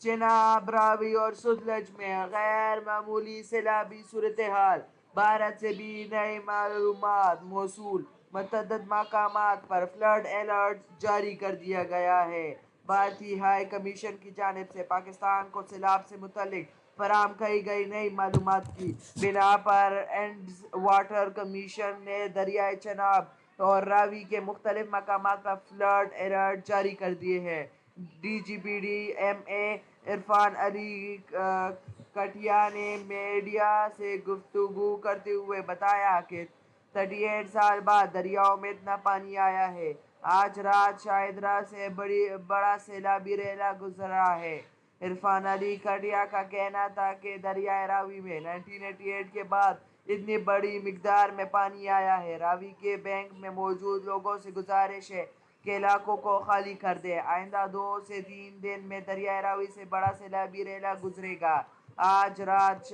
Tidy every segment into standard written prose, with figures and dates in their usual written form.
چناب، راوی اور ستلج میں غیر معمولی سیلابی صورتحال، بھارت سے بھی نئی معلومات موصول، متعدد مقامات پر فلڈ الرٹ جاری کر دیا گیا ہے۔ بھارتی ہائی کمیشن کی جانب سے پاکستان کو سیلاب سے متعلق فراہم کی گئی نئی معلومات کی بنا پر انڈس واٹر کمیشن نے دریائے چناب اور راوی کے مختلف مقامات پر فلڈ الرٹ جاری کر دیے ہیں۔ D G P D M A Irfan Ali Katia نے میڈیا سے گفتگو کرتے ہوئے بتایا کہ 38 سال بعد دریاؤں میں اتنا پانی آیا ہے۔ آج رات شاہدرہ سے بڑا سیلابی ریلا گزرا ہے۔ عرفان علی کٹیا کا کہنا تھا کہ دریائے راوی میں 1988 کے بعد اتنی بڑی مقدار میں پانی آیا ہے۔ راوی کے بینک میں موجود لوگوں سے گزارش ہے کہ علاقوں کو خالی کر دیں۔ آئندہ 2 سے 3 دن میں دریائے راوی سے بڑا سیلابی ریلا گزرے گا۔ آج رات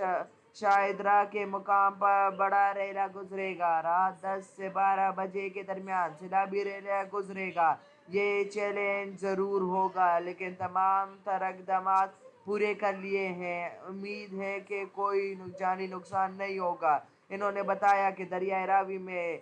شاہدرہ کے مقام پر بڑا ریلا گزرے گا۔ رات 10 سے 12 بجے کے درمیان سیلابی ریلا گزرے گا۔ یہ چیلنج ضرور ہوگا لیکن تمام تر اقدامات پورے کر لیے ہیں۔ امید ہے کہ کوئی جانی نقصان نہیں ہوگا۔ انہوں نے بتایا کہ دریائے راوی میں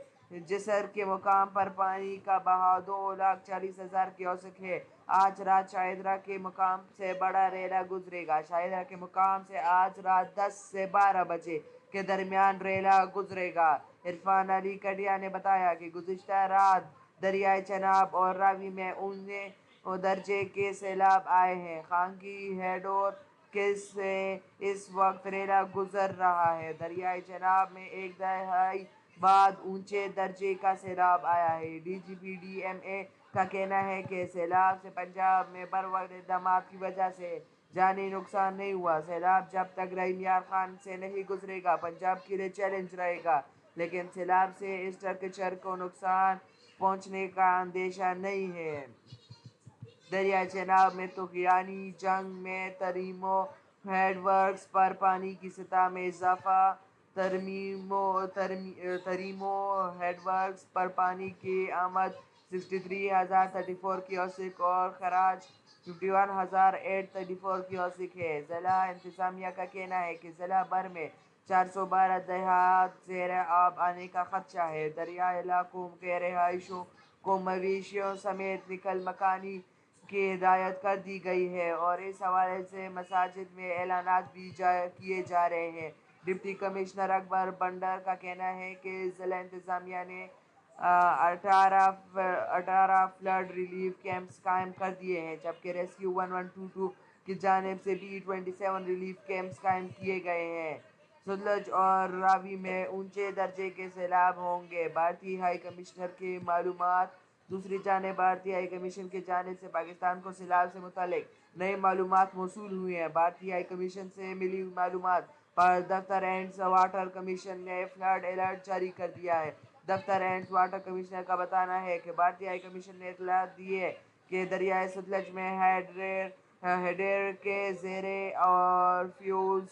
جسر کے مقام پر پانی کا بہاؤ 2,40,000 کیوسک ہے۔ آج رات شاہدرہ کے مقام سے بڑا ریلا گزرے گا۔ شاہدرہ کے مقام سے آج رات 10 سے 12 بجے کے درمیان ریلا گزرے گا۔ عرفان علی کٹیا نے بتایا کہ گزشتہ رات دریائے چناب اور راوی میں اونچے درجے کے سیلاب آئے ہیں۔ خانگی ہیڈور سے اس وقت ریلا گزر رہا ہے۔ دریائے چناب میں ایک دہائی بعد اونچے درجے کا سیلاب آیا ہے۔ D G P D M A کا کہنا ہے کہ سیلاب سے پنجاب میں بروقت اقدامات کی وجہ سے جانی نقصان نہیں ہوا۔ سیلاب جب تک رحیم یار خان سے نہیں گزرے گا پنجاب کے لیے چیلنج رہے گا، لیکن سیلاب سے انفراسٹرکچر کو نقصان پہنچنے کا اندیشہ نہیں ہے۔ دریائے چناب میں طغیانی جنگ میں ترمیم ہیڈ ورکس پر پانی کی سطح میں اضافہ۔ ترمیم ہیڈ ورکس پر پانی کی آمد 63,034 کیوسک اور خراج 51,834 کیوسک ہے۔ ضلع انتظامیہ کا کہنا ہے کہ ضلع بھر میں 412 دیہات زیر آب آنے کا خدشہ ہے۔ دریائی علاقوں کے رہائشیوں کو مویشیوں سمیت نقل مکانی کی ہدایت کر دی گئی ہے اور اس حوالے سے مساجد میں اعلانات بھی کیے جا رہے ہیں۔ ڈپٹی کمشنر اکبر بنڈر کا کہنا ہے کہ ضلع انتظامیہ نے 18 فلڈ ریلیف کیمپس قائم کر دیے ہیں، جبکہ ریسکیو 1122 کی جانب سے بھی 27 ریلیف کیمپس قائم کیے گئے ہیں۔ ستلج اور راوی میں اونچے درجے کے سیلاب ہوں گے، بھارتی ہائی کمیشن کی معلومات۔ دوسری جانب بھارتی ہائی کمیشن کی جانب سے پاکستان کو سیلاب سے متعلق نئی معلومات موصول ہوئی ہیں۔ بھارتی ہائی کمیشن سے ملی معلومات پر دفتر انڈس واٹر کمیشن نے فلڈ الرٹ جاری کر دیا ہے۔ دفتر انڈس واٹر کمیشنر کا بتانا ہے کہ بھارتی ہائی کمیشن نے اطلاع دی ہے کہ دریائے ستلج میں ہیڈر کے زیرے اور فیوز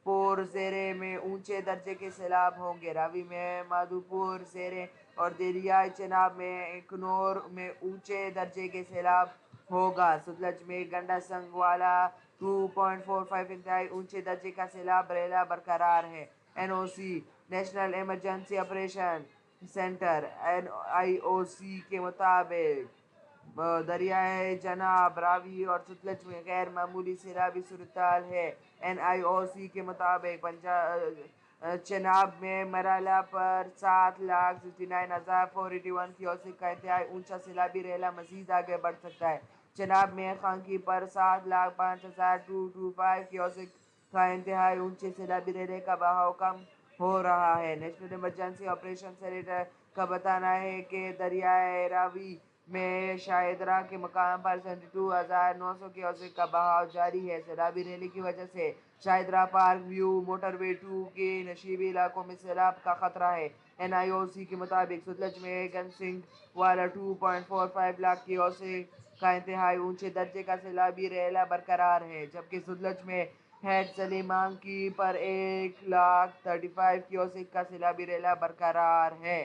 پور زیرے میں اونچے درجے کے سیلاب ہوں گے۔ راوی میں مادھوپور زیرے اور دریائے چناب میں کنور میں اونچے درجے کے سیلاب ہوگا۔ ستلج میں گنڈا سنگھ والا 2.45 انتہائی اونچے درجے کا سیلاب ریلا برقرار ہے۔ N O C national emergency operation centre NIOC کے مطابق دریائے چناب، راوی اور ستلج میں غیر معمولی سیلابی صورتحال ہے۔ NIOC کے مطابق چناب میں مرحلہ پر 7,69,481 کیوسک کا انتہائی اونچا سیلابی ریلا مزید آگے بڑھ سکتا ہے۔ چناب میں خانگی پر 7,05,225 کیوسک کا انتہائی اونچے سیلابی ریلے کا بہاؤ کم ہو رہا ہے۔ نیشنل ایمرجنسی آپریشن سینٹر کا بتانا ہے کہ دریائے راوی میں شاہدرہ کے مقام پر 72,900 کیوسک کا بہاؤ جاری ہے۔ سیلابی ریلے کی وجہ سے شاہدرہ پارک ویو موٹر وے 2 کے نشیبی علاقوں میں سیلاب کا خطرہ ہے۔ NIOC کے مطابق ستلج میں گنسنگ والا 2.45 لاکھ کیوسک کا انتہائی اونچے درجے کا سیلابی ریلا برقرار ہے، جبکہ ستلج میں ہیڈ سلیمانکی پر 1,35,000 کیوسک کا سیلابی ریلا برقرار ہے۔